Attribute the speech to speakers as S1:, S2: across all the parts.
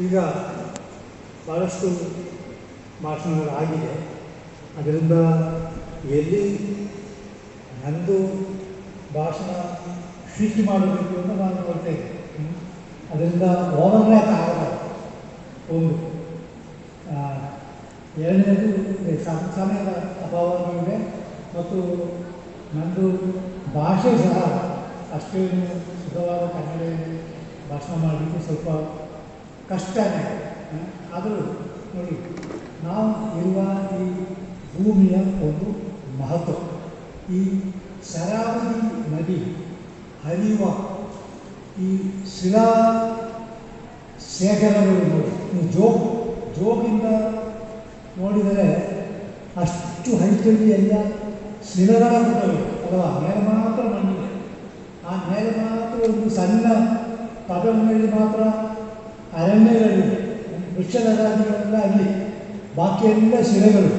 S1: ಈಗ ಭಾಳಷ್ಟು ಭಾಷಣಗಳಾಗಿದೆ. ಅದರಿಂದ ಎಲ್ಲಿ ನಂದು ಭಾಷಣ ಸೃಷ್ಟಿ ಮಾಡಬೇಕು ಅಂತ ನಾನು ನೋಡ್ತೇನೆ. ಅದರಿಂದ ಓವರ್ಲ್ಯಾಪ್ ಆಗಲ್ಲ. ಒಂದು ಎರಡನೇದು ಸಮಯದ ಅಭಾವವೂ ಇದೆ ಮತ್ತು ನಂದು ಭಾಷೆ ಸಹ ಅಷ್ಟೇನು ಶುದ್ಧವಾದ ಕನ್ನಡದಲ್ಲಿ ಭಾಷಣ ಮಾಡಲಿಕ್ಕೆ ಸ್ವಲ್ಪ ಕಷ್ಟನೇ. ಆದರೂ ನೋಡಿ, ನಾವು ಇರುವ ಈ ಭೂಮಿಯ ಒಂದು ಮಹತ್ವ, ಈ ಶರಾವತಿ ನದಿ ಹರಿಯುವ ಈ ಶಿಲಾ ಶೇಖರಗಳು ನೋಡಿ, ನೀವು ಜೋಗಿಂದ ನೋಡಿದರೆ ಅಷ್ಟು ಹೈಟಲ್ಲಿ ಎಲ್ಲ ಶಿಲೆಗಳ ಗುಡ್ಡಗಳು ಅಲ್ವಾ? ಮೇಲೆ ಮಾತ್ರ ಮಣ್ಣಿದೆ, ಆ ಮೇಲೆ ಮಾತ್ರ ಒಂದು ಸಣ್ಣ ಪದಗಳಲ್ಲಿ ಮಾತ್ರ ಅರಣ್ಯಗಳಿವೆ, ವೃಕ್ಷದ ರಾಜ್ಯಗಳೆಲ್ಲ ಅಲ್ಲಿ, ಬಾಕಿಯೆಲ್ಲ ಶಿಲೆಗಳು.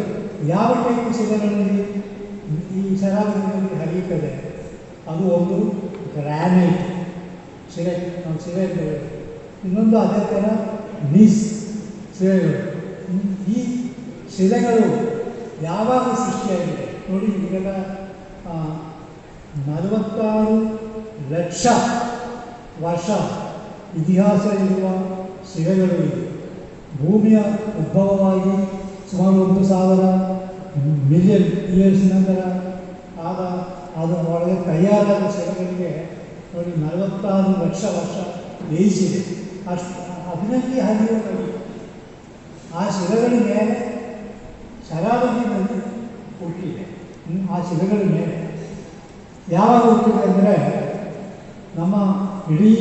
S1: ಯಾವ ಟೈಪ್ ಶಿಲೆಗಳಲ್ಲಿ ಈ ಶರಾವತಿಯಲ್ಲಿ ಹರಿಯುತ್ತದೆ? ಅದು ಒಂದು ಗ್ರಾನೈಟ್ ಶಿಲೆ, ನಾವು ಶಿಲೆ ಇದ್ದೇವೆ. ಇನ್ನೊಂದು ಅದೇ ಥರ ನೀಸ್ ಶಿಲೆಗಳು. ಈ ಶಿಲೆಗಳು ಯಾವಾಗ ಸೃಷ್ಟಿಯಾಗಿದೆ ನೋಡಿ, ಇವೆಲ್ಲ 46 ಲಕ್ಷ ವರ್ಷ ಇತಿಹಾಸ ಇರುವ ಶಿಲೆಗಳು ಇವೆ. ಭೂಮಿಯ ಉದ್ಭವವಾಗಿ ಸುಮಾರು 1,000 ಮಿಲಿಯನ್ ಇಯರ್ಸ್ ನಂತರ ಆದ ಅದು ಒಳಗೆ ತಯಾರಾದ ಶಿಲೆಗಳಿಗೆ ನೋಡಿ 46 ಲಕ್ಷ ವರ್ಷ ಬೇಯಿಸಿದೆ. ಅಷ್ಟು ಅದರಲ್ಲಿ ಹರಿಯುವ ನದಿ. ಆ ಶಿಲೆಗಳ ಮೇಲೆ ಶರಾವತಿ ನದಿ ಹುಟ್ಟಿದೆ. ಆ ಶಿಲೆಗಳ ಮೇಲೆ ಯಾವಾಗ ಹುಟ್ಟಿದೆ ಅಂದರೆ, ನಮ್ಮ ಇಡೀ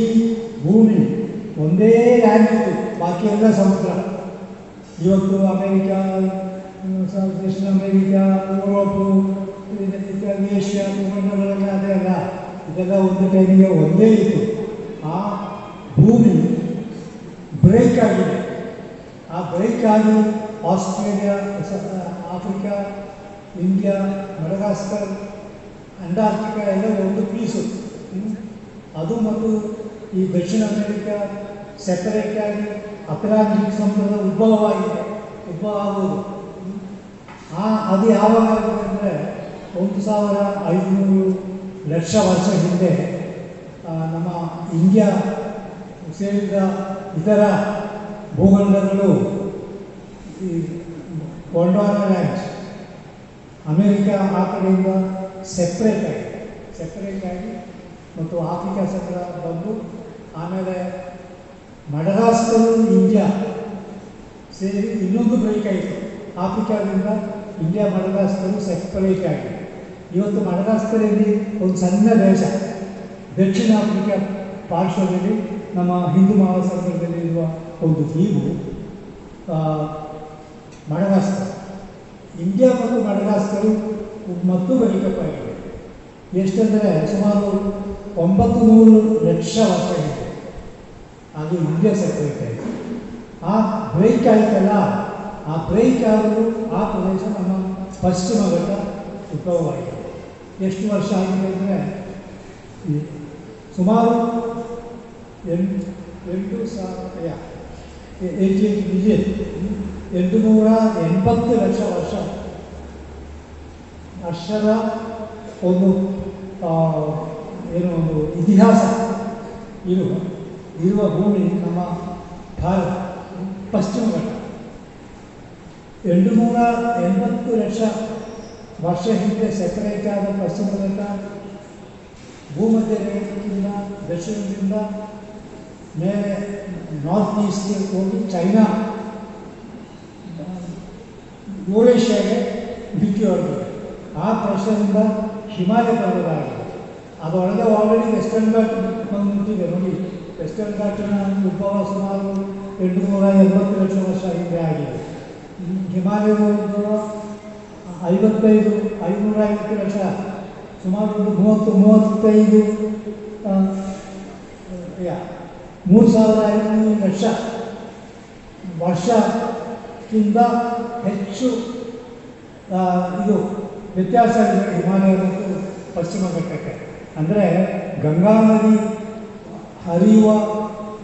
S1: ಭೂಮಿ ಒಂದೇ ಲ್ಯಾಂಡ್ ಇತ್ತು, ಬಾಕಿಯೆಲ್ಲ ಸಮುದ್ರ. ಇವತ್ತು ಅಮೇರಿಕಾ, ದಕ್ಷಿಣ ಅಮೇರಿಕಾ, ಯುರೋಪು, ಏಷ್ಯಾ ಭೂಖಂಡಗಳೆಲ್ಲ ಅದೇ ಅಲ್ಲ, ಇದೆಲ್ಲ ಒಂದು ಟೈಮಿಗೆ ಒಂದೇ ಇತ್ತು. ಆ ಭೂಮಿ ಬ್ರೇಕ್ ಆಗಿದೆ. ಆ ಬ್ರೇಕ್ ಆಗಿ Australia, Africa, India, Madagascar, Antarctica ಎಲ್ಲ ಒಂದು ಪೀಸು. ಅದು ಮತ್ತು ಈ ದಕ್ಷಿಣ ಅಮೇರಿಕಾ ಸೆಪರೇಟ್ ಆಗಿ ಅಟ್ಲಾಂಟಿಕ್ ಸಮುದ್ರದ ಉದ್ಭವ ಆಗುವುದು. ಅದು ಯಾವಾಗ ಆಗಿದೆ ಅಂದರೆ 1,500 ಲಕ್ಷ ವರ್ಷ ಹಿಂದೆ ನಮ್ಮ ಇಂಡಿಯಾ ಸೇರಿದ ಇತರ ಭೂಖಂಡಗಳು, ಈ ಗೊಂಡ್ವಾನಾ ಲ್ಯಾಂಡ್ಸ್, ಅಮೇರಿಕಾ ಆ ಕಡೆಯಿಂದ ಸೆಪ್ರೇಟ್ ಆಗಿ ಮತ್ತು ಆಫ್ರಿಕಾ ಸೆಪ್ರ ಬಂದು, ಆಮೇಲೆ ಮಡಗಾಸ್ಕರ್, ಇಂಡಿಯಾ ಸೇರಿ ಇನ್ನೊಂದು ಬ್ರೇಕ್ ಆಯಿತು. ಆಫ್ರಿಕಾದಿಂದ ಇಂಡಿಯಾ, ಮಡಗಾಸ್ಕರ್ ಸೆಪರೇಟ್ ಆಗಿದೆ. ಇವತ್ತು ಮಡಗಾಸ್ಕರಲ್ಲಿ ಒಂದು ಸಣ್ಣ ದೇಶ, ದಕ್ಷಿಣ ಆಫ್ರಿಕಾ ಪಾರ್ಶ್ವದಲ್ಲಿ ನಮ್ಮ ಹಿಂದೂ ಮಹಾಸಾಗರದಲ್ಲಿ ಇರುವ ಒಂದು ದ್ವೀಪು ಮಡಗಾಸ್ಕರ್. ಇಂಡಿಯಾ ಮತ್ತು ಮಡಗಾಸ್ಕರ್ ಮತ್ತು ಬ್ರೇಕಪ್ ಆಗಿದೆ. ಎಷ್ಟಂದರೆ ಸುಮಾರು 900 ಲಕ್ಷ ವರ್ಷ ಇದೆ. ಅದು ಇಂಡಿಯಾ ಸೆಪರೇಟ್ ಆಯಿತು. ಆ ಬ್ರೇಕ್ ಆಯಿತಲ್ಲ, ಆ ಬ್ರೇಕ್ ಆದರೂ ಆ ಪ್ರದೇಶ ನಮ್ಮ ಪಶ್ಚಿಮ ಘಟ್ಟ ಉದ್ಭವವಾಗಿದೆ. ಎಷ್ಟು ವರ್ಷ ಆಗಿದೆ ಅಂದರೆ ಸುಮಾರು 880 ಲಕ್ಷ ವರ್ಷದ ಒಂದು ಒಂದು ಇತಿಹಾಸ ಇರುವ ಭೂಮಿ ನಮ್ಮ ಭಾರತ ಪಶ್ಚಿಮ ಘಟ್ಟ. 880 ಲಕ್ಷ ವರ್ಷ ಹಿಂದೆ ಸೆಪರೇಟ್ ಆದ ಪಶ್ಚಿಮ ಘಟ್ಟ ಭೂಮಧ್ಯ ರೇಖೆಯಿಂದ ದಕ್ಷಿಣದಿಂದ ಮೇಲೆ ನಾರ್ತ್ ಈಸ್ಟ್ಗೆ ಹೋಗಿ ಚೈನಾ, ಯುರೇಷ್ಯಾಗೆ ಡಿಕ್ಕಿ ಹೊರಗಿದೆ. ಆ ಪ್ರದೇಶದಿಂದ ಹಿಮಾಲಯ ಪರ್ವತ ಆಗಿದೆ. ಅದರೊಳಗೆ ಆಲ್ರೆಡಿ ವೆಸ್ಟರ್ನ್ ಘಾಟ್ ಬಂದುಬಿಟ್ಟಿದೆ ನೋಡಿ. ವೆಸ್ಟರ್ನ್ ಘಾಟಿನ ಉದ್ಭವ ಸುಮಾರು 880 ಲಕ್ಷ ವರ್ಷ ಹಿಂದೆ ಆಗಿದೆ. ಹಿಮಾಲಯದ ಉದ್ಭವ 550 ಲಕ್ಷ, ಸುಮಾರು 35 3,500 ಲಕ್ಷ ವರ್ಷಕ್ಕಿಂತ ಹೆಚ್ಚು ಇದು ವ್ಯತ್ಯಾಸ ಇದೆ ಹಿಮಾಲಯ ಮತ್ತು ಪಶ್ಚಿಮ ಘಟ್ಟಕ್ಕೆ. ಅಂದರೆ ಗಂಗಾ ನದಿ ಹರಿಯುವ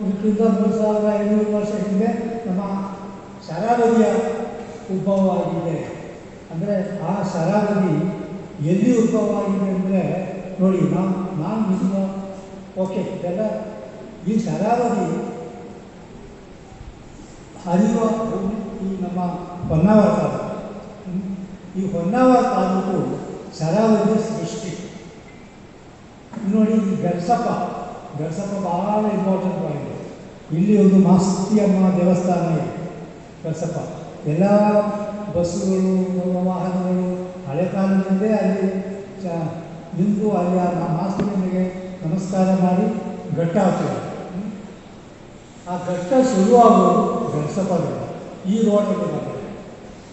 S1: ಇದಕ್ಕಿಂತ 3500 ವರ್ಷ ಹಿಂದೆ ನಮ್ಮ ಶರಾವತಿಯ ಉದ್ಭವ ಆಗಿದೆ. ಅಂದರೆ ಆ ಶರಾವತಿ ಎಲ್ಲಿ ಉದ್ಭವ ಆಗಿದೆ ಅಂದರೆ ನೋಡಿ, ನಾನು ನಿಮ್ಮ ಓಕೆ ಇದೆಲ್ಲ ಈ ಶರಾವತಿ ಹರಿಯುವ ಈ ನಮ್ಮ ಹೊನ್ನಾವರ ತಾಲೂಕು. ಈ ಹೊನ್ನಾವರ ತಾಲೂಕು ಶರಾವತಿಯ ಸೃಷ್ಟಿ. ನೋಡಿ, ಈ ಗರ್ಸಪ್ಪ ಭಾಳ ಇಂಪಾರ್ಟೆಂಟ್ ಆಗಿದೆ. ಇಲ್ಲಿ ಒಂದು ಮಾಸ್ತಿಯಮ್ಮ ದೇವಸ್ಥಾನ ಇದೆ. ಗರ್ಸಪ್ಪ ಎಲ್ಲ ಬಸ್ಸುಗಳು ವಾಹನಗಳು ಹಳೆ ಕಾಲದಿಂದೇ ಅಲ್ಲಿ ನಿಂತು ಅಲ್ಲಿ ಆ ಮಾಸ್ತಿಯಮ್ಮಗೆ ನಮಸ್ಕಾರ ಮಾಡಿ ಘಟ್ಟ ಹಾಕ್ತೇವೆ. ಆ ಘಟ್ಟ ಶುರುವಾಗುವುದು ಗರ್ಸಪ್ಪದಿಂದ. ಈ ರೋಡಲ್ಲಿ ಬರ್ತದೆ.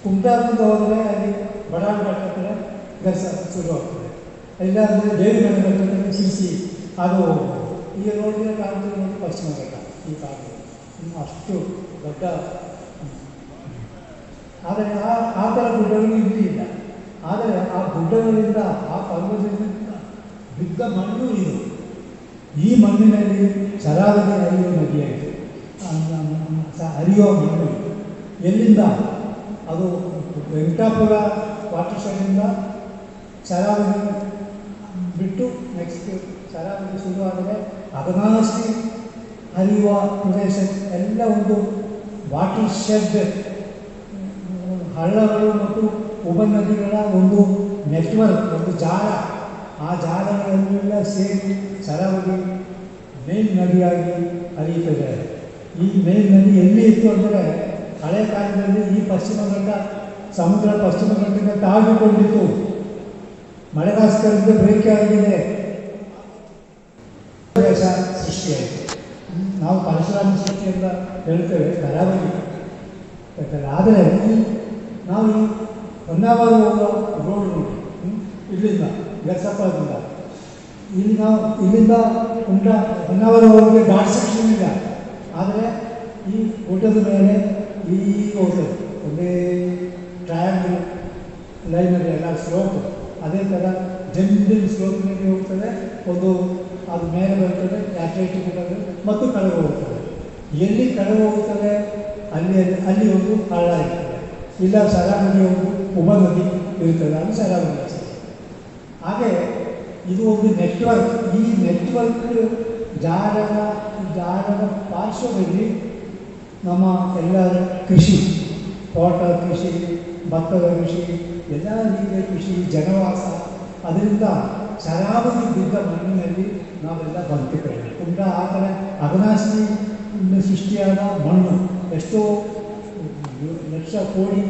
S1: ಕುಮಟಾದಿಂದ ಹೋದರೆ ಅಲ್ಲಿ ಬಡಾಳ್ ಘಟ್ಟ ಹತ್ತಿರ ಗರ್ಸ ಶುರುವಾಗ್ತದೆ. ಇಲ್ಲ ಅಂದರೆ ದೇವಿ ಮನೆ ಘಟ್ಟದಲ್ಲಿ ಸಿರಿಸಿ ಅದು ಹೋಗ್ಬೋದು. ಈ ರೋಡಿನ ಕಾಲದಲ್ಲಿ ನೋಡಿ ಪಶ್ಚಿಮ ಘಟ್ಟ ಈ ಕಾಲದಲ್ಲಿ ಅಷ್ಟು ದೊಡ್ಡ. ಆದರೆ ಆ ಥರ ಗುಡ್ಡಗಳು ಇಲ್ಲಿ ಇಲ್ಲ. ಆದರೆ ಆ ಗುಡ್ಡಗಳಿಂದ ಆ ಪರ್ವತದಿಂದ ಬಿದ್ದ ಮಣ್ಣು ಇದು. ಈ ಮಣ್ಣಿನಲ್ಲಿ ಶರಾವತಿ ಹರಿಯುವ ನದಿಯಾಗಿದೆ. ಹರಿಯುವ ಮಣ್ಣು ಎಲ್ಲಿಂದ? ಅದು ವೆಂಕಟಾಪುರ ವಾಟರ್ ಶೆಡ್ಡಿಂದ ಶರಾವತಿ ಬಿಟ್ಟು ನೆಕ್ಸ್ಟ್ ಶರಾವತಿ ಶುರುವಾದರೆ ಅಘನಾಶಿ ಹರಿಯುವ ಪ್ರದೇಶ ಎಲ್ಲ ಒಂದು ವಾಟರ್ ಶೆಡ್, ಹಳ್ಳಗಳು ಮತ್ತು ಉಪನದಿಗಳ ಒಂದು ನೆಟ್ವರ್ಕ್, ಒಂದು ಜಾಲ. ಆ ಜಾಲಗಳೆಲ್ಲ ಸೇರಿ ಶರಾವತಿ ಮೇನ್ ನದಿಯಾಗಿ ಹರಿಯುತ್ತದೆ. ಈ ಮೇನ್ ನದಿ ಎಲ್ಲಿ ಇತ್ತು ಅಂದರೆ ಹಳೆ ಕಾಲದಲ್ಲಿ ಈ ಪಶ್ಚಿಮ ಘಟ್ಟ ಸಮುದ್ರ ಪಶ್ಚಿಮ ಘಟ್ಟದಿಂದ ತಾಗಿಕೊಂಡಿತ್ತು. ಮಳೆಗಾಸ್ಕರದಿಂದ ಬ್ರೇಕ್ ಆಗಿದೆ, ಪ್ರದೇಶ ಸೃಷ್ಟಿಯಾಯಿತು. ನಾವು ಪರಶುರಾಮ ಸೃಷ್ಟಿ ಅಂತ ಹೇಳ್ತೇವೆ ಕರಾವಳಿ. ಆದರೆ ನಾವು ಈ ಹೊನ್ನಾವರ ಹೋಗುವ ರೋಡ್ ನೋಡಿ, ಇಲ್ಲಿಂದ ಗರ್ಸಪ್ಪದಿಂದ ಇಲ್ಲಿ ನಾವು ಇಲ್ಲಿಂದ ಹೊನ್ನಾವರ ಹೋಗಿ ಘಾಟ್ ಸೆಕ್ಷನ್ ಇಲ್ಲ. ಆದರೆ ಈ ಗುಡ್ಡದ ಮೇಲೆ ಈ ಹೋಗ್ತದೆ ಒಂದೇ ಟ್ರಯಾಂಗಲ್ ಲೈನಲ್ಲಿ ಎಲ್ಲ ಸ್ಲೋಪ್. ಅದೇ ಥರ ಜಂಗಲ್ ಸ್ಲೋಪ್ನಲ್ಲಿ ಹೋಗ್ತದೆ. ಒಂದು ಅದು ಮೇಲೆ ಬರ್ತದೆ ಲ್ಯಾಟ್ರೈಟ್ ಗುಡ್ಡಗಳು ಮತ್ತು ಕೆಳಗೆ ಹೋಗ್ತದೆ. ಎಲ್ಲಿ ಕೆಳಗೆ ಹೋಗ್ತದೆ ಅಲ್ಲಿ ಒಂದು ಹಳ್ಳ ಇರ್ತದೆ. ಇಲ್ಲ ಶರಾವತಿ ಒಂದು ಉಪನದಿ ಇರ್ತದೆ, ಅದು ಶರಾವತಿ. ಹಾಗೆ ಇದು ಒಂದು ನೆಟ್ವರ್ಕ್. ಈ ನೆಟ್ವರ್ಕ್ ಜಾಲದ ಪಾರ್ಶ್ವದಲ್ಲಿ ನಮ್ಮ ಎಲ್ಲ ಕೃಷಿ, ತೋಟ ಕೃಷಿ, ಭತ್ತದ ಕೃಷಿ, ಎಲ್ಲ ರೀತಿಯ ಕೃಷಿ, ಜನವಾಸ. ಅದರಿಂದ ಶರಾವತಿ ಬಿದ್ದ ಮಣ್ಣಿನಲ್ಲಿ ನಾವೆಲ್ಲ ಬದುಕುತ್ತೇವೆ. ತುಂಬ ಆ ಥರ ಅಘನಾಶಿಯಿಂದ ಸೃಷ್ಟಿಯಾದ ಮಣ್ಣು ಎಷ್ಟೋ ಲಕ್ಷ ಕೋಟಿ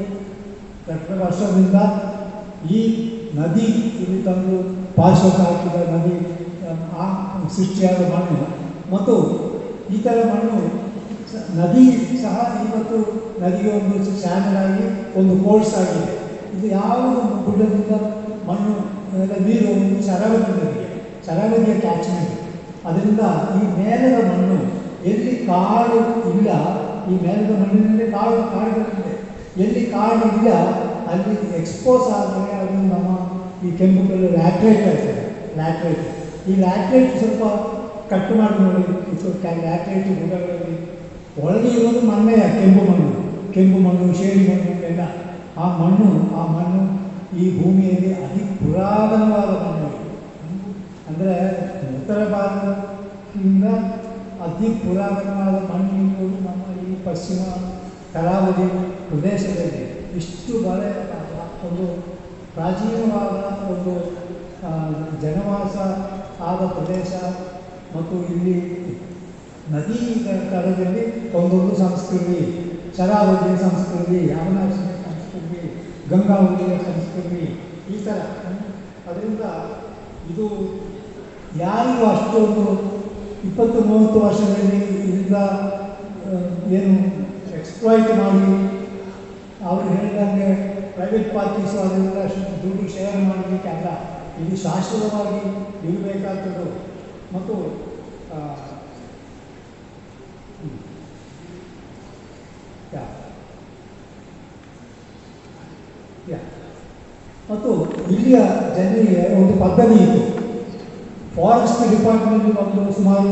S1: ವರ್ಷದಿಂದ ಈ ನದಿ ಇಲ್ಲಿ ತಂದು ಪಾರ್ಶ್ವಕ್ಕೆ ಹಾಕಿದ ನದಿ, ಆ ಸೃಷ್ಟಿಯಾದ ಮಣ್ಣು. ಮತ್ತು ಈ ಥರ ಮಣ್ಣು ನದಿ ಸಹ ಇವತ್ತು ನದಿಗೆ ಒಂದು ಚಾನಲ್ ಆಗಿ ಒಂದು ಕೋರ್ಸ್ ಆಗಿದೆ. ಇದು ಯಾವುದು ಗುಡ್ಡದಿಂದ ಮಣ್ಣು ನೀರು ಒಂದು ಶರಾವತಿ ನದಿಗೆ, ಶರಾವತಿಯ ಕ್ಯಾಚ್ಮೆಂಟ್. ಅದರಿಂದ ಈ ಮೇಲದ ಮಣ್ಣು ಎಲ್ಲಿ ಕಾಡು ಇಲ್ಲ, ಈ ಮೇಲದ ಮಣ್ಣಿನಲ್ಲಿ ಕಾಡುಗಳಿದೆ. ಎಲ್ಲಿ ಕಾಡು ಇಲ್ಲ ಅಲ್ಲಿ ಎಕ್ಸ್ಪೋಸ್ ಆದರೆ ಅದು ನಮ್ಮ ಈ ಕೆಂಪು ಕಲ್ಲು ಲ್ಯಾಟ್ರೈಟ್ ಆಗ್ತದೆ. ಲ್ಯಾಟ್ರೈಟ್, ಈ ಲ್ಯಾಟ್ರೈಟ್ ಸ್ವಲ್ಪ ಕಟ್ ಮಾಡಿ ನೋಡಿ. ಲ್ಯಾಟ್ರೈಟ್ ಗುಡ್ಡಗಳಲ್ಲಿ ಒಳಗೆ ಇರೋದು ಮಣ್ಣೇ, ಕೆಂಪು ಮಣ್ಣು, ಶೇಡಿ ಮಣ್ಣು ಎಲ್ಲ. ಆ ಮಣ್ಣು ಈ ಭೂಮಿಯಲ್ಲಿ ಅತಿ ಪುರಾತನವಾದ ಮಣ್ಣು. ಅಂದರೆ ಉತ್ತರ ಭಾರತದಿಂದ ಅತಿ ಪುರಾತನವಾದ ಮಣ್ಣು ಇರುವುದು ನಮ್ಮ ಈ ಪಶ್ಚಿಮ ಕರಾವಳಿ ಪ್ರದೇಶದಲ್ಲಿ. ಇಷ್ಟು ಬಳೆ ಒಂದು ಪ್ರಾಚೀನವಾದ ಒಂದು ಜನವಾಸ ಆದ ಪ್ರದೇಶ. ಮತ್ತು ಇಲ್ಲಿ ನದಿ ತಳದಲ್ಲಿ ಒಂದೊಂದು ಸಂಸ್ಕೃತಿ, ಶರಾವತಿಯ ಸಂಸ್ಕೃತಿ, ಅಘನಾಶಿಯ ಸಂಸ್ಕೃತಿ, ಗಂಗಾವತಿಯ ಸಂಸ್ಕೃತಿ, ಈ ಥರ. ಅದರಿಂದ ಇದು ಯಾರಿಗೂ ಅಷ್ಟೊಂದು 20-30 ವರ್ಷದಲ್ಲಿ ಇದರಿಂದ ಏನು ಎಕ್ಸ್ಪ್ಲಾಯ್ಟ್ ಮಾಡಿ ಅವರು ಹೇಳಿದಂಗೆ ಪ್ರೈವೇಟ್ ಪಾರ್ಟೀಸು ಅದರಿಂದ ದುಡ್ಡು ಶೇರ್ ಮಾಡಲಿಕ್ಕೆಲ್ಲ. ಇದು ಶಾಶ್ವತವಾಗಿ ಇರಬೇಕಾಗ್ತದೆ. ಮತ್ತು ಮತ್ತು ಇಲ್ಲಿಯ ಜನರಿಗೆ ಒಂದು ಪದ್ಧತಿ ಇತ್ತು. ಫಾರೆಸ್ಟ್ ಡಿಪಾರ್ಟ್ಮೆಂಟ್ ಬಂದು ಸುಮಾರು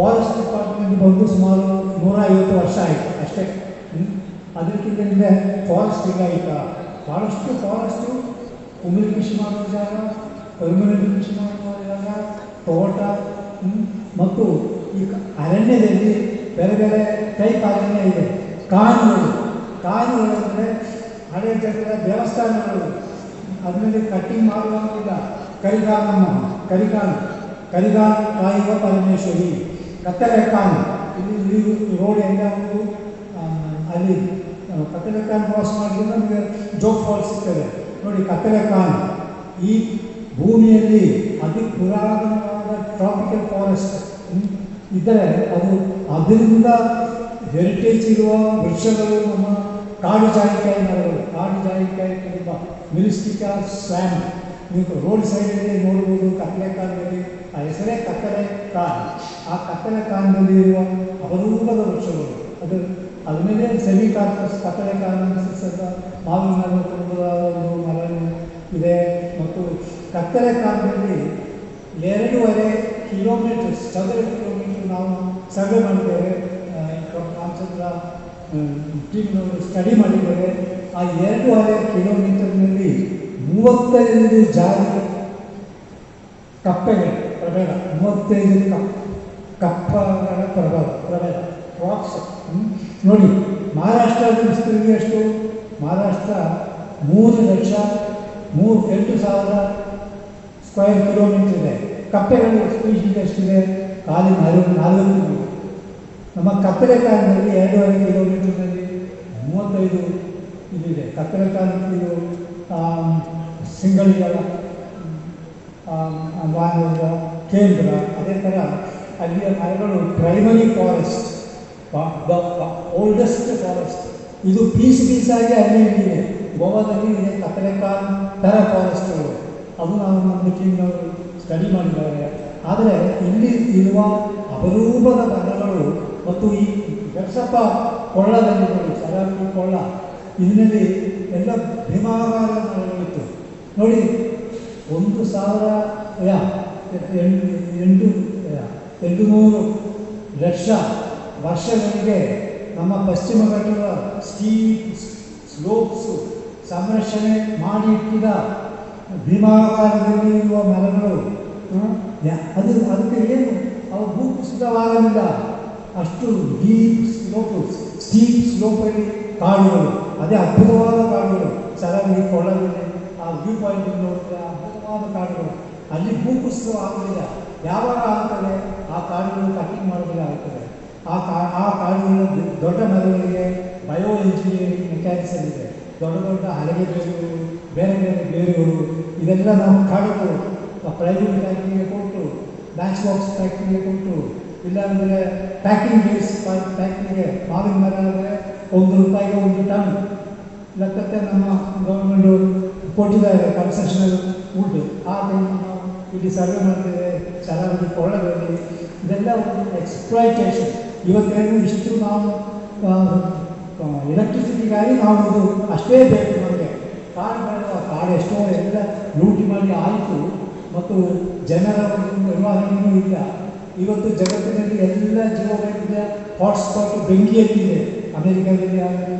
S1: ಫಾರೆಸ್ಟ್ ಡಿಪಾರ್ಟ್ಮೆಂಟ್ ಬಂದು ಸುಮಾರು 150 ವರ್ಷ ಆಯಿತು ಅಷ್ಟೇ. ಅದಕ್ಕಿಂತ ಹಿಂದೆ ಫಾರೆಸ್ಟ್ ಇಲ್ಲ ಈಗ. ಭಾಳಷ್ಟು ಫಾರೆಸ್ಟು ಉಮಿಳಿ ಕೃಷಿ ಮಾಡುವ ಜಾಗ, ಪರ್ಮನೆಂಟ್ ಕೃಷಿ ಮಾಡುವ ಜಾಗ, ತೋಟ ಮತ್ತು ಈ ಅರಣ್ಯದಲ್ಲಿ ಬೇರೆ ಬೇರೆ ಟೈಪ್ ಅರಣ್ಯ ಇದೆ. ಕಾಡುಗಳು ಹಳೆಯ ಜನರ ದೇವಸ್ಥಾನಗಳು, ಅದರಲ್ಲಿ ಕಟ್ಟಿಂಗ್ ಮಾಡುವಂತಿಲ್ಲ. ಕರಿಗಾನು ಕಾಯುವ ಪರಮೇಶ್ವರಿ, ಕತ್ತಲೆಕಾನು, ಇಲ್ಲಿ ರೋಡ್ ಎಲ್ಲ ಒಂದು ಅಲ್ಲಿ ಕತ್ತಲೆಕಾನು ಕ್ರಾಸ್ ಮಾಡಿದ್ರೆ ನಮಗೆ ಜೋಗ್ ಫಾಲ್ಸ್ ಸಿಗ್ತದೆ ನೋಡಿ. ಕತ್ತಲೆಕಾನು ಈ ಭೂಮಿಯಲ್ಲಿ ಅತಿ ಪುರಾತನವಾದ ಟ್ರಾಪಿಕಲ್ ಫಾರೆಸ್ಟ್ ಇದ್ದರೆ ಅದು ಅದರಿಂದ ಹೆರಿಟೇಜ್ ಇರುವ ವೃಕ್ಷಗಳು ನಮ್ಮ ಕಾಡು ಜಾಯಿಕಾಯಿ ಮರಗಳು. ಕಾಡು ಜಾಯಿಕಾಯಿ ತುಂಬ ಮಿಲಿಸ್ಟಿಕಾ ಸ್ಲ್ಯಾಮ್ ನೀವು ರೋಡ್ ಸೈಡಲ್ಲಿ ನೋಡ್ಬೋದು. ಕತ್ತಲೆಕಾನಲ್ಲಿ ಆ ಹೆಸರೇ ಕತ್ತಲೆಕಾನು. ಆ ಕತ್ತಲೆಕಾನಲ್ಲಿ ಇರುವ ಅಪರೂಪದ ವೃಕ್ಷಗಳು ಅದ್ರ ಮೇಲೆ ಸೆಮಿ ಕಾರ್ಪಸ್ ಕತ್ತಲೆಕಾನು ಮಾವಿನ ಮರ ಕುಟುಂಬದ ಒಂದು ಮರ ಇದೆ. ಮತ್ತು ಕತ್ತಲೆಕಾನಲ್ಲಿ 2.5 ಕಿಲೋಮೀಟರ್ಸ್ ಚದರ ಕಿಲೋಮೀಟರ್ ನಾವು ಸರ್ವೆ ಮಾಡಿದ್ದೇವೆ. ರಾಮಚಂದ್ರ ಟೀಮ್ನವರು ಸ್ಟಡಿ ಮಾಡಿದ್ದಾರೆ. ಆ 2.5 ಕಿಲೋಮೀಟರ್ನಲ್ಲಿ 35 ಜಾತಿ ಕಪ್ಪೆಗಳು ಪ್ರಭೇದ, 35 ಕಪ್ಪಗಳ ಪ್ರಭೇದ ಕ್ರಾಪ್ಸ್ ನೋಡಿ. ಮಹಾರಾಷ್ಟ್ರದ ವಿಸ್ತೀರ್ಣ ಎಷ್ಟು? ಮಹಾರಾಷ್ಟ್ರ 3,08,000 ಸ್ಕ್ವೇರ್ ಕಿಲೋಮೀಟರ್ ಇದೆ. ಕಪ್ಪೆಗಳು ಸ್ಪೀಶೀಸ್ ಎಷ್ಟಿದೆ? ಖಾಲಿ 4. ನಮ್ಮ ಕತ್ತಲೆಕಾಲಿನಲ್ಲಿ 2.5 ಕಿಲೋಮೀಟರ್ನಲ್ಲಿ 35 ಇದಿದೆ. ಕತ್ತಲೆಕಾಲು ಇದು ಸಿಂಗಳಿಗಳ ವಾನರ ಕೇಂದ್ರ. ಅದೇ ಥರ ಅಲ್ಲಿಯ ಮರಗಳು ಪ್ರೈಮರಿ ಫಾರೆಸ್ಟ್, ಓಲ್ಡೆಸ್ಟ್ ಫಾರೆಸ್ಟ್. ಇದು ಪೀಸಾಗಿ ಅಲ್ಲಿ ಇದೆ. ಗೋವಾದಲ್ಲಿ ಇದೆ ಕತ್ತಲೆಕಾಲು ಥರ ಫಾರೆಸ್ಟ್ಗಳು. ಅದು ನಾವು ನಮ್ಮ ಟೀಮ್ನವರು ಸ್ಟಡಿ ಮಾಡಿದ್ದಾರೆ. ಆದರೆ ಇಲ್ಲಿ ಇರುವ ಅಪರೂಪದ ಮರಗಳು ಮತ್ತು ಈ ಬೆರ್ಸಪ್ಪ ಕೊಳ್ಳದಲ್ಲಿ ನೋಡಿ, ಸರಾವಳಿ ಕೊಳ್ಳ, ಇದರಲ್ಲಿ ಎಲ್ಲ ಭೀಮಾಕಾರ ಮರಗಳಿತ್ತು ನೋಡಿ. 1,800 ಲಕ್ಷ ವರ್ಷಗಳಿಗೆ ನಮ್ಮ ಪಶ್ಚಿಮ ಘಟ್ಟದ ಸ್ಟೀಪ್ ಸ್ಲೋಪ್ಸು ಸಂರಕ್ಷಣೆ ಮಾಡಿ ಇಟ್ಟಿದ ಭೀಮಾಕಾರದಲ್ಲಿ ಇರುವ ಮರಗಳು. ಅದಕ್ಕೆ ಏನು ಅವು ಭೂಕುಸಿತವಾಗಲಿಲ್ಲ. ಅಷ್ಟು ಸ್ಟೀಪ್ ಸ್ಲೋಪಲ್ಲಿ ಕಾಡುಗಳು, ಅದೇ ಅದ್ಭುತವಾದ ಕಾಡುಗಳು. ಸರಾವಳಿ ಕೊಳ್ಳದಲ್ಲಿ ಆ ವ್ಯೂ ಪಾಯಿಂಟ್ ನೋಡಿದ್ರೆ ಅದ್ಭುತವಾದ ಕಾಡುಗಳು. ಅಲ್ಲಿ ಭೂಕುಸಿತ ಆಗಲಿಲ್ಲ. ಯಾವಾಗ ಆಗ್ತದೆ ಆ ಕಾಡುಗಳು ಕಟಿಂಗ್ ಮಾಡೋದಿಲ್ಲ ಆಗ್ತದೆ. ಆ ಕಾಡುಗಳ ದೊಡ್ಡ ಮರಗಳಿಗೆ ಬಯೋ ಇಂಜಿನಿಯರಿಂಗ್ ಮೆಕ್ಯಾನಿಸಮ್ ಇದೆ. ದೊಡ್ಡ ದೊಡ್ಡ ಹಲಗೆ ಬೇರೆ ಬೇರುಗಳು ಇದೆಲ್ಲ ನಾವು ಕಾಡುಗಳು ಪ್ರೈವೇಟ್ ಫ್ಯಾಕ್ಟ್ರಿಗೆ ಕೊಟ್ಟು, ಮ್ಯಾಚ್ ಬಾಕ್ಸ್ ಫ್ಯಾಕ್ಟ್ರಿಗೆ ಕೊಟ್ಟು, ಇಲ್ಲಾಂದರೆ ಪ್ಯಾಕಿಂಗ್ ಬೇಸ್ ಫ್ಯಾಕ್ಟ್ರಿಗೆ ಮಾವಿನ ಮರ ಅಂದರೆ ₹1 1 ಟನ್ ಲೆಕ್ಕಕ್ಕೆ ನಮ್ಮ ಗೌರ್ಮೆಂಟು ಕೊಟ್ಟಿದ್ದಾರೆ ಕನ್ಸೆಷನಲ್ ವುಡ್. ಆ ಟೈಮ್ ನಾವು ಇಲ್ಲಿ ಸರ್ವೆ ಮಾಡ್ತೇವೆ ಸರಾವಳಿ ಕೊಳ್ಳಗಳಲ್ಲಿ. ಇದೆಲ್ಲ ಒಂದು ಎಕ್ಸ್ಪ್ಲಾಯ್ಟೇಷನ್. ಇವತ್ತೇನು ಇಷ್ಟು ನಾವು ಎಲೆಕ್ಟ್ರಿಸಿಟಿಗಾಗಿ ನಾವು ಇದು ಅಷ್ಟೇ ಬೇಕು ನಮಗೆ. ಕಾಡು ಎಷ್ಟೋ ಎಲ್ಲ ಲೂಟಿ ಮಾಡಿ ಆಯಿತು ಮತ್ತು ಜನರ ಒಂದು ನಿರ್ವಹಣೆಯೂ ಇಲ್ಲ. ಇವತ್ತು ಜಗತ್ತಿನಲ್ಲಿ ಎಲ್ಲ ಜೀವವೈವಿಧ್ಯ ಹಾಟ್ಸ್ಪಾಟ್ ಬೆಂಕಿಯಲ್ಲಿದೆ. ಅಮೆರಿಕದಲ್ಲಿ ಆಗಲಿ,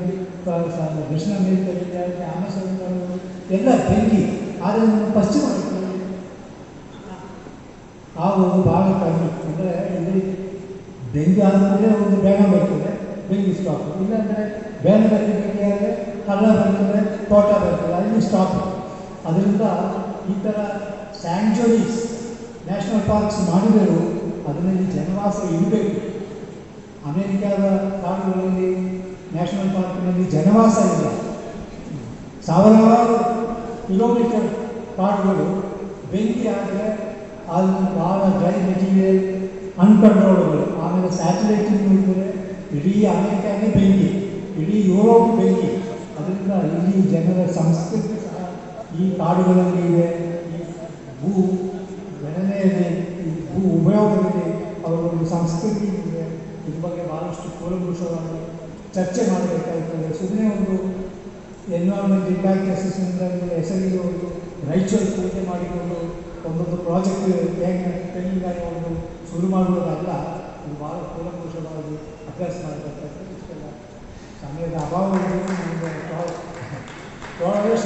S1: ದಕ್ಷಿಣ ಅಮೆರಿಕದಲ್ಲಿ ಆಗಲಿ, ಆಮೆಝಾನ್ಗಳು ಎಲ್ಲ ಬೆಂಕಿ. ಆದರೆ ನಮ್ಮ ಪಶ್ಚಿಮ ಹಾವು ಭಾಳ ಕಡಿಮೆ. ಅಂದರೆ ಇಲ್ಲಿ ಬೆಂಕಿ ಆದಮೇಲೆ ಒಂದು ಬೇಗ ಬರ್ತದೆ, ಬೆಂಕಿ ಸ್ಟಾಪ್. ಇಲ್ಲಾಂದರೆ ಬೇಗ ಬೆಂಕಿ ಆದರೆ ಹಳ್ಳ ಬರ್ತದೆ, ತೋಟ ಬರ್ತದೆ, ಅಲ್ಲಿ ಸ್ಟಾಪ್. ಅದರಿಂದ ಈ ಥರ ಸ್ಯಾಂಕ್ಚುರೀಸ್, ನ್ಯಾಷನಲ್ ಪಾರ್ಕ್ಸ್ ಮಾಡಿದರೂ ಅದರಲ್ಲಿ ಜನವಾಸ ಇರಬೇಕು. ಅಮೇರಿಕಾದ ಕಾಡುಗಳಲ್ಲಿ ನ್ಯಾಷನಲ್ ಪಾರ್ಕ್ನಲ್ಲಿ ಜನವಾಸ ಇಲ್ಲ. ಸಾವಿರಾರು ಕಿಲೋಮೀಟರ್ ಕಾಡುಗಳು ಬೆಂಕಿ ಆದರೆ ಅದು ಭಾಳ ಡ್ರೈ ಮೆಟೀರಿಯಲ್, ಅನ್ಕಂಟ್ರೋಲಬಲ್. ಆಮೇಲೆ ಸ್ಯಾಟಲೈಟ್ ನೋಡಿದರೆ ಇಡೀ ಅಮೇರಿಕಾಗೆ ಬೆಂಕಿ, ಇಡೀ ಯುರೋಪ್ ಬೆಂಕಿ. ಅದರಿಂದ ಇಲ್ಲಿ ಜನರ ಸಂಸ್ಕೃತಿ ಸಹ ಈ ಕಾಡುಗಳಲ್ಲಿ ಇದೆ. ಈ ಭೂ ಗಣನೆಯಲ್ಲಿ, ಈ ಭೂ ಉಪಯೋಗದಲ್ಲಿ ಅವರ ಒಂದು ಸಂಸ್ಕೃತಿ ಇದೆ. ಇದ್ರ ಬಗ್ಗೆ ಭಾಳಷ್ಟು ಕೂಲಂಕುಷವಾಗಿ ಚರ್ಚೆ ಮಾಡಬೇಕಾಗ್ತದೆ. ಸುಮ್ಮನೆ ಒಂದು ಎನ್ವೈರನ್ಮೆಂಟ್ ಇಂಪ್ಯಾಕ್ಟ್ ಅಸೆಸ್ಮೆಂಟ್ ಹೆಸರಿಗೆ ಒಂದು ರೈಚೂರು ಪೂಜೆ ಮಾಡಿಕೊಂಡು ಒಂದೊಂದು ಪ್ರಾಜೆಕ್ಟ್ ಹೇಗೆ ಟ್ರೈನಿಂಗ್ ಆಗಿ ಒಂದು ಶುರು ಮಾಡುವುದಲ್ಲ. ಇದು ಭಾಳ ಕೂಲಂಕುಷವಾಗಿ ಅಭ್ಯಾಸ ಮಾಡಬೇಕಾದ್ರೆ ಇಷ್ಟೆಲ್ಲ ಸಮಯದ ಅಭಾವದಿಂದ ನಮಗೆ 12 ವರ್ಷ